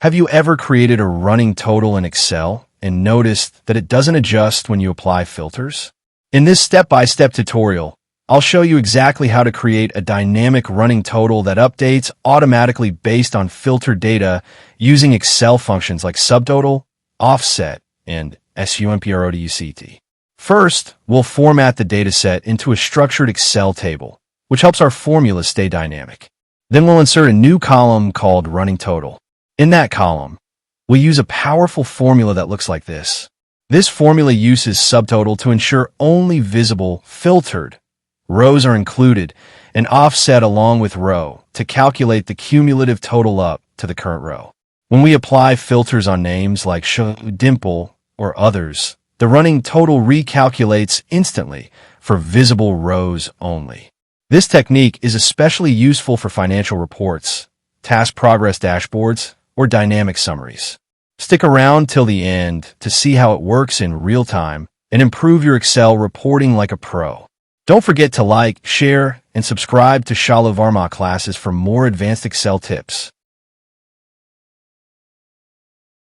Have you ever created a running total in Excel and noticed that it doesn't adjust when you apply filters? In this step-by-step tutorial, I'll show you exactly how to create a dynamic running total that updates automatically based on filtered data using Excel functions like SUBTOTAL, OFFSET, and SUMPRODUCT. First, we'll format the dataset into a structured Excel table, which helps our formulas stay dynamic. Then we'll insert a new column called Running Total. In that column, we'll use a powerful formula that looks like this. This formula uses subtotal to ensure only visible, filtered rows are included, and offset along with row to calculate the cumulative total up to the current row. When we apply filters on names like Shalu, Dimple, or others, the running total recalculates instantly for visible rows only. This technique is especially useful for financial reports, task progress dashboards, or dynamic summaries. Stick around till the end to see how it works in real time and improve your Excel reporting like a pro. Don't forget to like, share, and subscribe to Shalu Verma classes for more advanced Excel tips.